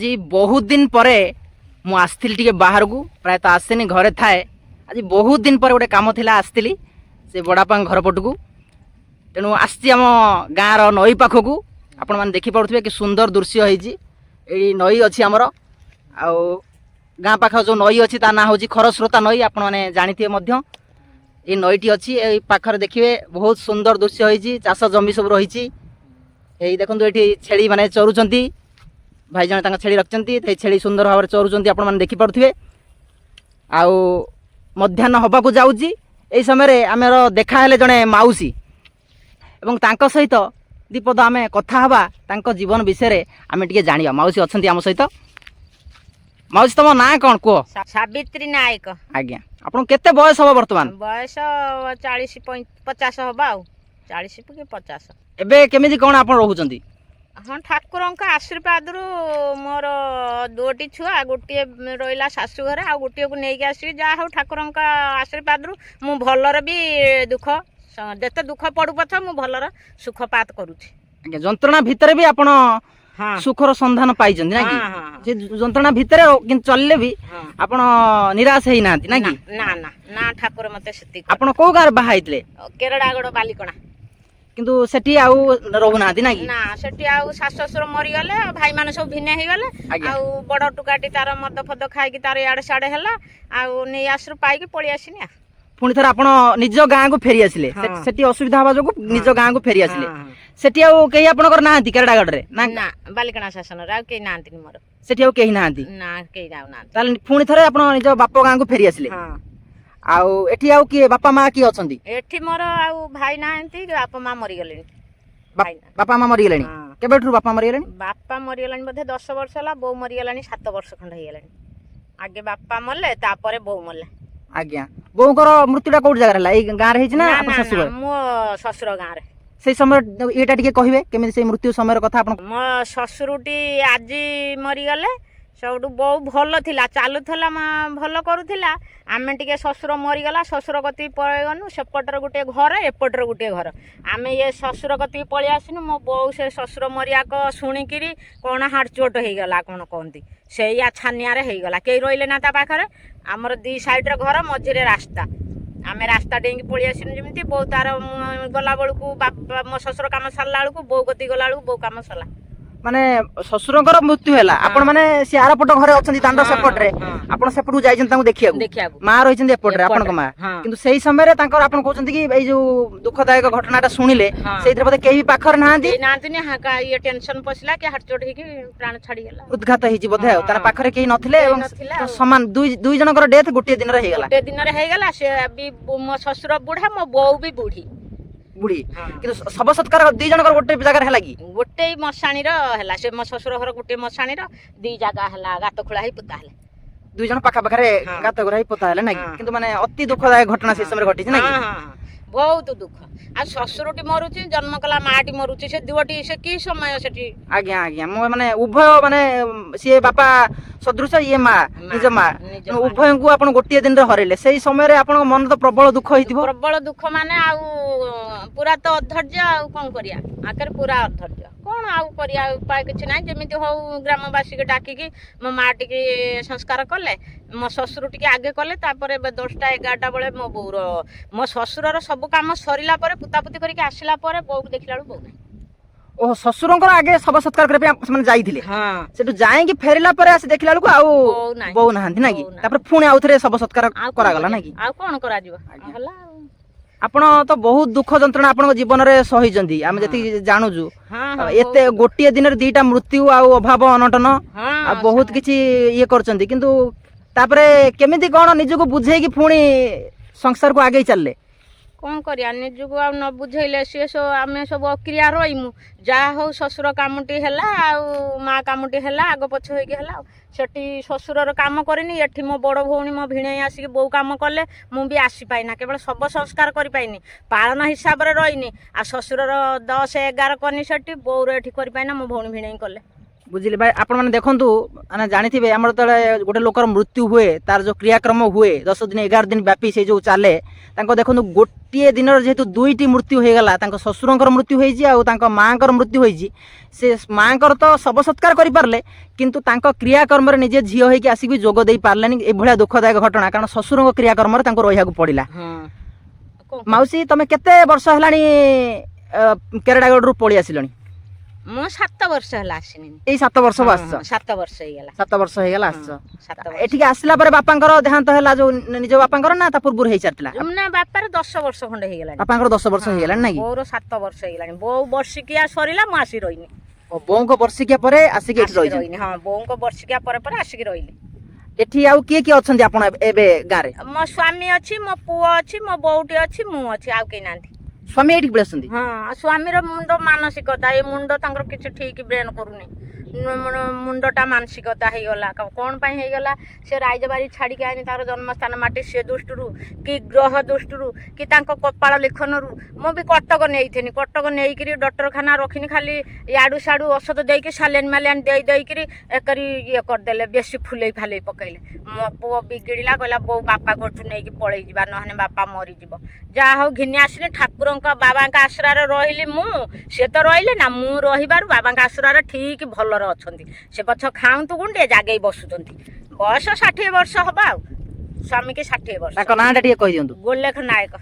आज बहुत दिन पर मु आसती टे बाहर को प्रायत आसेनी घरे थाए। आज बहुत दिन पर गोटे कम थी आसती से बड़ापा घर पट को तेणु आसी आम गाँव नई पाखक आपण मैंने देखिपे कि सुंदर दृश्य होती नई अच्छी आमर आ गाँ पाख जो नई अच्छी ता ना हूँ खरस्रोता नई आपण मैंने जानी ये नईटी अच्छी ये पाखर देखिए बहुत सुंदर दृश्य होती चाष जमी सब रही देखो ये छेली मैंने चरुंच भाई जन छेली रखिंट छेली सुंदर भाव में चरुंच आप देखिपे आउ मध्याह्न हवाक जाऊँगी यही समय आम देखा जड़े माउसी एवं तांको सहित दीपद आम कथा हवा जीवन विषय आम टे जाना माउसी अच्छा आम सहित माउसी तुम ना कौन कह सावित्री नायक आज्ञा आपन केते बयस हम वर्तमान बयस 40-50 हवा 40-50 एबे केमिति कोन आपन रहउचंती हाँ ठाकुर आशीर्वाद रु मोर दुटी छुआ गोटे रहा शाशु घर आ गोटे को लेकिन आसी जहाँ हूँ ठाकुर आशीर्वाद रु मु भलर भी दुख जिते दुख पड़ू पथ मु भलर सुखपात करुँची जंत्रणा भितर भी आपण सुखर संधान पाई ना कि जंत्रणा भितर चलले भी आपण निराश है ना कि ना ना ना ठाकुर मते सेति आपण को गार बाहाइतले केरडागड़ बालिकणा किंतु सेठी आउ रहु ना कि ना सेठी आउ सास ससुर मरी गले भाई माने सब भिन्न हे गले आउ बड़ टुकाटी तार मद फद खाई की तार याडे साडे हला आउ नै आसरु पाई की पळी आसिनी पुणी थर आपण निज गाँ को फेरी आसिले सेठी असुविधा हवा जो निज गाँ को फेरी आसिले सेठी आउ केही आपनकर नाहंती केरडागड़ रे ना ना बालिकणा शासन रा केही नाहंती मोर सेठी आउ केही नाहंती ना केही जाउ ना ताल पुणी थरे आपण निज बाप गाँ को फेरी आसिले आउ एठी आउ किए बापा माँ किए अछंती एठी मोर आउ भाई नाहंती बापा माँ मरी गलेनी बापा माँ मरी गलेनी केबेठु बापा मरी गलेनी बापा मरी गलेनी बोधे 10 वर्ष हला बो मरी गलानी 7 वर्ष खंड हे गलानी आगे बापा मरले तापरे बो मरले आज्ञा बोकर मृत्युटा कोड जगह हला ए गाँ रे हिच ना अपन ससुर मो ससुर गाँ रे से समय एटा टिके कहिबे केमि से मृत्यु समय कथा अपन मो ससुरटी आज मरी गले सबू बहु भल थिला चालू थला भल करूथिला आमे टिके ससुर मरीगला ससुर कति पळेगनु सेपटर गुटे घर एपटर गुटे घर आमे ये ससुर कति पळि आसिनु मो बहु से ससुर मरियाक शुणिकिरी कोण हार्ट चोट हो गला कोण कहती से या छानिया रे हो गला के रोइले ना ता पाखरे आमर दी साइड रे घर मझिरे रास्ता आमे रास्ता डेंगी पळि आसिनु जेमिति बहु तार गला बळकू बापा मो ससुर काम सरला बळकू बहु गति गला बळकू बहु काम सरला माने ससुरंकर मृत्यु हैला आपण माने से आरपट घरे अछंती दांडो सेपट रे आपण सेपट को जाइछन तांको देखिया मां रहिछन एपट रे आपण को मां किंतु सेही समय रे तांकर आपण कहउछंती कि एई जो दुखदायक घटनाटा सुनिले सेइथरे पते केही पाखर नाहंती नाहंती हा का ये टेंशन पसला कि हार्ट चोट हे कि प्राण छाडी गेला उद्घात हिची बोधे तार पाखरे केही नथिले एवं समान दुई जनकर डेथ गोटे दिन रे हे गेला गोटे दिन रे हे गेला से भी मो ससुर बुढ़ा मो बहू भी बुढ़ी बुढ़ी किंतु सब सत्कार दी जनकर गोटे जगह हैला कि गोटे मशाणी रो हैला से मो ससुर घर गोटे मशाणी रो दी जगह हैला गात खोला ही पुता हैला दुई जन पाखा पाखरे गात खोला ही पुता हैला ना किंतु माने अति दुखदायक घटना से समय घटी ना बहुत दुख आ ससुरटी मरुची जन्म कला माटी मरुची से दुवटी से की समय सेठी आज्ञा आज्ञा मो माने उभय माने से बापा सदृश ये माँ निज माँ उभय को आपण गोटे दिन रे हरेले सेही समय रे आपण मन तो प्रबल दुख होइथिबो प्रबल दुख माने आउ पूरा तो अधैर्य आउ कोन करिया आकर पूरा अधैर्य कोन आउ करिया उपाय किछ नै जेमिति हो ग्रामवासी के डाकी की मो माटी के संस्कार कले मो ससुर टिके आगे कले तापरे 10टा 11टा बेले मो बौर मो ससुर रो सब काम सरिला परे पुतापुती करके आसिला परे बौ को देखिला बौ नै ओ ससुरंकर आगे सब सत्कार करे माने जाईथिले हां सेटु जाय कि फेरिला परे आसी देखिला लको आउ बौ नाहंती ना कि तापर पुणी आउथरे सब सत्कार करा गला ना कि आ कोन करा दिबो हला आपण तो बहुत दुख जंत्रणा आपण जीवन रे सहिजंती हम जति जानुजु एते गोटिए दिन रे दीटा मृत्यु आ अभाव अनटन आ बहुत किछि ये करचंती किंतु तापरे केमिति कोन निजको बुझे कि पुणी संसार को आगे चलले कौन करिया निजको आ न बुझैले से सो आमे सब अक्रिया रहिमु जा हो ससुर कामटी हैला आ माँ कामटी हैला आग पछ होई के हैला सेठी ससुरर काम करिनी एठी मो बड़ भौणी मो भिणे आसी बो काम कले मु भी आसी पाइना केवल सब संस्कार करि पाइनी पालन हिसाब रे रहिनी आ ससुरर 10 11 कनी सेठी बौर एठी करि पाइना मो भौणी भिणे कले बुझिले भाई आपण माने देखंतु माने जानिथिबे हमर तळे गोटे लोकर मृत्यु हुए तार जो क्रियाक्रम हुए 10 दिन 11 दिन व्यापी से जो चाले तांको देखंतु गोटे दिनर जेहेतु दुईटी मृत्यु हो गला तांको ससुरंकर मृत्यु होईजी आ तांको मांकर मृत्यु होईजी से मांकर तो सब सत्कार करि पारले किंतु तांको क्रियाकर्म रे निजे झियो होई आसी भी जोग देई पारलेनी ए भलिया दुखदायक घटना कारण ससुरंक क्रियाकर्म रे तांको रहिया को पड़िला। माउसी तमे केते वर्ष हलानी केरडागड रु पळी आसिलनी? मु 7 वर्ष हला आसिनी। ए 7 वर्ष बास 7 वर्ष हो गला। 7 वर्ष हो गला आस 7 वर्ष एठी आसला पर बापांकर देहांत होला जो निज बापांकर ना ता पूर्व हेई चारतला? ना बापार 10 वर्ष खंड हो गला। बापांकर 10 वर्ष हो गला ना कि? बोर 7 वर्ष हो गला। बो वर्षिकिया सरिला मु आसी रहिनी। ओ बोंको वर्षिकिया परे आसी के एठी रहिनी? हां बोंको वर्षिकिया परे परे आसी के रहिली। एठी आउ के अछंती आपण एबे गारे? मो स्वामी अछि, मो पुओ अछि, मो बौटी अछि, मु अछि, आउ के नांती। स्वामी एठी बेलसंती? हां स्वामी रो मुंडो मानसिकता ए मुंडो तांकर किछ ठीक ब्रेन करूनी मुंडटा मानसिकता हो गला कौन पाई हो गला से राजबाड़ी छाड़ी के आनी तार जन्मस्थान माटी से दृष्टि कि ग्रह दृष्टि कि कपाल लेखन मु भी कटक नहीं कटक नहीं डॉक्टरखाना रखिनी खाली याडू साडू औषध देकी सालेन मालेन दे देकी एकरी ये करदे बेसी फुले फाले पकईले मो पुओ बिगिड़ा कहला बो बापा गोठू नहीं पलि जा नहने बापा मरीज जहा हूँ घिनी आसनी ठाकुर बाबा आश्रा रही मु सी तो रही ना मु रही बाबा आश्रा ठीक भल अच्छा से पछ खाऊँ गुंडे जागे बसुंट बयस 60 वर्ष हवा स्वामी के 60 वर्ष गोलेख नायक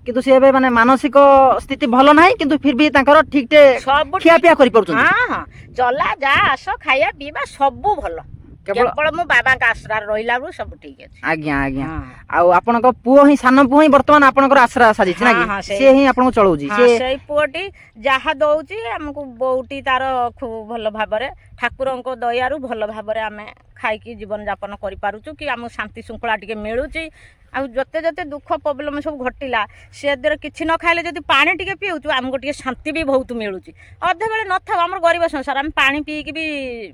किंतु से माने मानसिक स्थिति भल ना किंतु फिर भी तांकर ठीक सब खिया पिया करि पड़छन। हां हां चला जा आस खाया पीवा सब भल केवल मो बाबा का आश्रा रहिला सब ठीक अछि। आज्ञा आज्ञा आ आपन को पुओ ही सान पुओ ही वर्तमान आपन को आश्रा साजी छी ना कि से ही आपन को चलौजी से पुओटी जहा दउची हमको बौटी तार खूब भल भाबरे ठाकुरंको दयारु भल भाबरे आमे खाइकी जीवन यापन करि पारुचु कि आम शांति श्रृंखला टिके मिलुची आ जते जते दुख प्रॉब्लम सब घटिला से देर किछि न खाइले जति पानी टिके पिउचु हमको टिके शांति भी बहुत मिलुची अधे बेले न था हमर गरीब संसार हम पानी पी के भी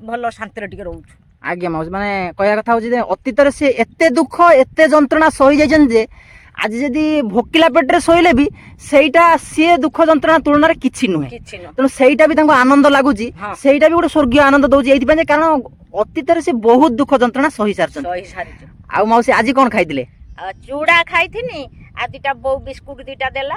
भल शांति रे टिके रहउछु। आज्ञा माउस माने कहया कथा हो जे अतीत रे से एते दुख एते जंत्रणा सही जायजन जे आज जदि भोकिला पेटरे सोइले भी सेटा से दुख जंत्रणा तुलना रे किछि नुहे तेणु सेटा भी तांको आनंद लागुची सेटा भी गोटे स्वर्गीय आनंद दउची एथि पय कारण अतीत रे से बहुत दुख जंत्रणा सही सारछन। आ मौसी आज कोन खाइदिले? चूड़ा खाइथिनी आ दिटा बो बिस्कुट दिटा देला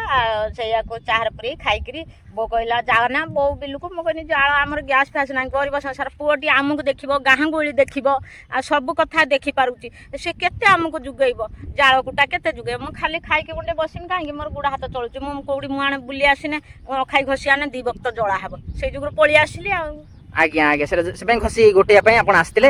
सेया को चाहर परी खाइकरी बो कहला जा ना बो बिलु को मो कहनी जा हमर गैस फैस ना गरीब संसार पुओटी आमको देखिबो गाहां गोली देखिबो आ सब कथा देखि पारुची से केते आमको जुगैबो जाळ कुटा केते जुगै मु खाली खाइके गुंडे बसिन काहे मोर गुडा हाथ चलुची मु कोडी मुआने बुली आसिने खाइ घसी आने दी वक्त जळा हबो से जुगर पळी आसिली आ। आज्ञा आज्ञा से खसी गोटे ପାଇଁ आसते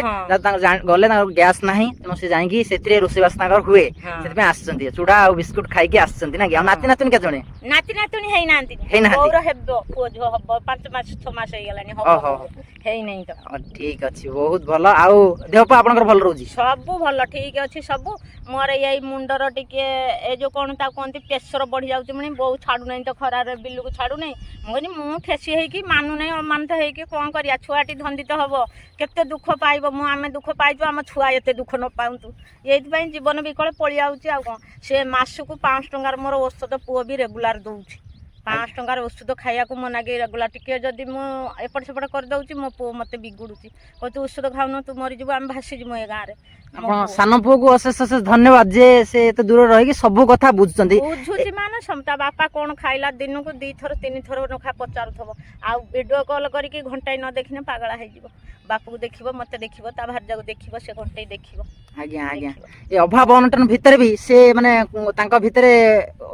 गले गैस ना तेणु से जाइए से रोषेबास हुए से आसछन्ती चूड़ा और बिस्कुट खाई आसछन्ती ना कि नाती नातुनी केते जणे नाती नातुनी हेई नांती और हेबो पुओ जो हबो 5 मास 6 मास हे गेलानी हबो हेई नहीं तो ठीक अछि बहुत भलो आ देहपा आपनकर भल रहउजी सब भल ठीक अछि सब मोर यही मुंडर टिके ए जो कोन ता कोनती प्रेशर बढ़ी जाउची मने बहु छाडू नहीं तो खरा रे बिल्लू को छाडू नहीं मोनी मु फेसी हे कि मानु नहीं अमानत हे कि कोन करिया छुआटी धंदित हबो केते दुख पाइबो मु आमे दुख पाइजो हम छुआ एते दुख न पाउंतु एथि पई जीवन विकल पळि आउची आ कोन से मास को 5 टंगार मोर औषध पुओ भी रेगुलर दउची 5 टंगार औषध खाइया को मनागे रेगुलर टिके जदी मु एपट सेपट कर दउची मो पुओ मते बिगुडुची को तू औषध खाउन तू मरि जबो हम भासी जमो ए गारे आपण सान पुओ को अशेष अशेष धन्यवाद जे से एते दूर रही कि सब कथा बुझचंदी बुझुची माने समता बापा कोन खाइला दिन को 2 थर 3 थर नखा पचारुथबो आ वीडियो कॉल करके घंटाई न देखिने पागला हे जीवो बापू को देखिबो मते देखिबो ता भार जाको देखिबो से घंटाई देखिबो। आज्ञा आज्ञा ए अभाव अनटन भितर भी से माने तांका भितरे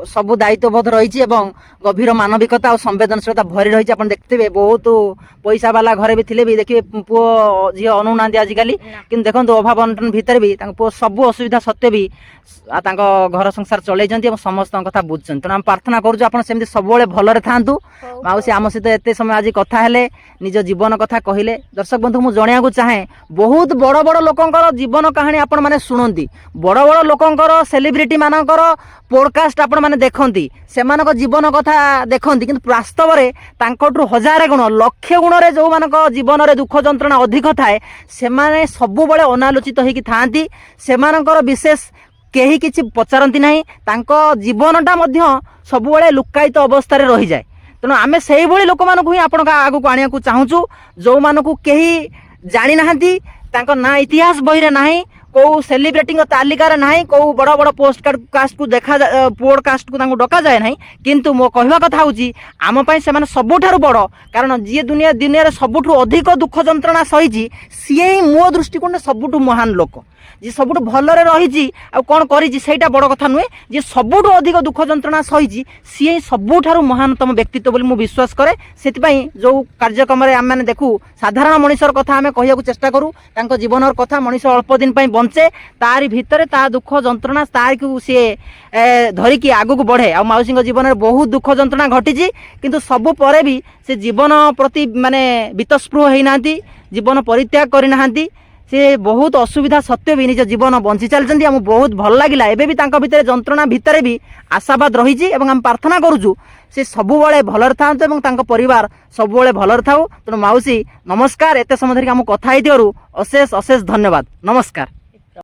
सब दायित्व बोध रही एवं गभीर मानविकता और संवेदनशीलता भरी रही आपण देखथिबे बहुत पैसा वाला घरे भी थिले भी देखिबे पुओ जी अनुनांदी आजिकाली किंतु देखंतु अभाव अनटन भितर भी तांको पुओ सब असुविधा सत्य भी तांको घर संसार चलैजंती एवं समस्त कथा बुझछन तेणु हम प्रार्थना करूछु आपण सेमति सब बेले भलरे थांतु माउसी आम सहित एते समय आज कथा हेले निज जीवन कथा कहिले दर्शक बंधु मु जणिया को चाहे बहुत बड़ बड़ लोकंकर जीवन कहानी आपण माने सुनंती बड़ बड़ लोकंकर सेलिब्रिटी मानकर पॉडकास्ट आपण माने देखंती सेमानक जीवन कथा देखंती किंतु वास्तव रे तांकटु हजार गुण लक्ष गुण रे जो मानक जीवन रे दुख जंत्रणा अधिक थाए सेमाने सब बेले अनालोचित होई कि थांती सेमानकर विशेष केही किछि पचारंती नाही तांको जीवनटा मध्य सब बेले लुकायित अवस्था रे रही जाय ତେଣୁ ଆମେ ସେଇଭଳି ଲୋକମାନଙ୍କୁ ହିଁ ଆପଣଙ୍କ ଆଗକୁ ଆଣିବାକୁ ଚାହୁଁଛୁ, ଯେଉଁମାନଙ୍କୁ କେହି ଜାଣିନାହାନ୍ତି, ତାଙ୍କ ନାଁ ଇତିହାସ ବହିରେ ନାହିଁ, କେଉଁ ସେଲିବ୍ରିଟିଙ୍କ ତାଲିକାରେ ନାହିଁ, କେଉଁ ବଡ଼ ବଡ଼ ପୋଷ୍ଟ କାଷ୍ଟକୁ ପୋଡ଼କାଷ୍ଟକୁ ତାଙ୍କୁ ଡକାଯାଏ ନାହିଁ। କିନ୍ତୁ ମୋ କହିବା କଥା ହେଉଛି ଆମ ପାଇଁ ସେମାନେ ସବୁଠାରୁ ବଡ଼, କାରଣ ଯିଏ ଦୁନିଆରେ ସବୁଠୁ ଅଧିକ ଦୁଃଖ ଯନ୍ତ୍ରଣା ସହିଛି ସିଏ ହିଁ ମୋ ଦୃଷ୍ଟିକୋଣରେ ସବୁଠୁ ମହାନ ଲୋକ। ଯିଏ ସବୁଠୁ ଭଲରେ ରହିଛି ଆଉ କ'ଣ କରିଛି ସେଇଟା ବଡ଼ କଥା ନୁହେଁ, ଯିଏ ସବୁଠୁ ଅଧିକ ଦୁଃଖ ଯନ୍ତ୍ରଣା ସହିଛି ସିଏ ହିଁ ସବୁଠାରୁ ମହାନତମ ବ୍ୟକ୍ତିତ୍ୱ ବୋଲି ମୁଁ ବିଶ୍ୱାସ କରେ। ସେଥିପାଇଁ ଯେଉଁ କାର୍ଯ୍ୟକ୍ରମରେ ଆମେମାନେ ଦେଖୁ ସାଧାରଣ ମଣିଷର କଥା ଆମେ କହିବାକୁ ଚେଷ୍ଟା କରୁ, ତାଙ୍କ ଜୀବନର କଥା, ମଣିଷ ଅଳ୍ପ ଦିନ ପାଇଁ ବଞ୍ଚେ, ତାରି ଭିତରେ ତା ଦୁଃଖ ଯନ୍ତ୍ରଣା ତାରିକୁ ସିଏ ଧରିକି ଆଗକୁ ବଢ଼େ। ଆଉ ମାଉସୀଙ୍କ ଜୀବନରେ ବହୁତ ଦୁଃଖ ଯନ୍ତ୍ରଣା ଘଟିଛି, କିନ୍ତୁ ସବୁ ପରେ ବି ସେ ଜୀବନ ପ୍ରତି ମାନେ ବୀତସ୍ପୃହ ହେଇନାହାନ୍ତି, ଜୀବନ ପରିତ୍ୟାଗ କରିନାହାନ୍ତି। ସେ ବହୁତ ଅସୁବିଧା ସତ୍ତ୍ୱେ ବି ନିଜ ଜୀବନ ବଞ୍ଚି ଚାଲିଛନ୍ତି। ଆମକୁ ବହୁତ ଭଲ ଲାଗିଲା। ଏବେ ବି ତାଙ୍କ ଭିତରେ ଯନ୍ତ୍ରଣା ଭିତରେ ବି ଆଶାବାଦ ରହିଛି ଏବଂ ଆମେ ପ୍ରାର୍ଥନା କରୁଛୁ ସେ ସବୁବେଳେ ଭଲରେ ଥାଆନ୍ତୁ ଏବଂ ତାଙ୍କ ପରିବାର ସବୁବେଳେ ଭଲରେ ଥାଉ। ତେଣୁ ମାଉସୀ ନମସ୍କାର, ଏତେ ସମୟ ଧରିକି ଆମକୁ କଥା ହେଇଥିବାରୁ ଅଶେଷ ଅଶେଷ ଧନ୍ୟବାଦ। ନମସ୍କାର।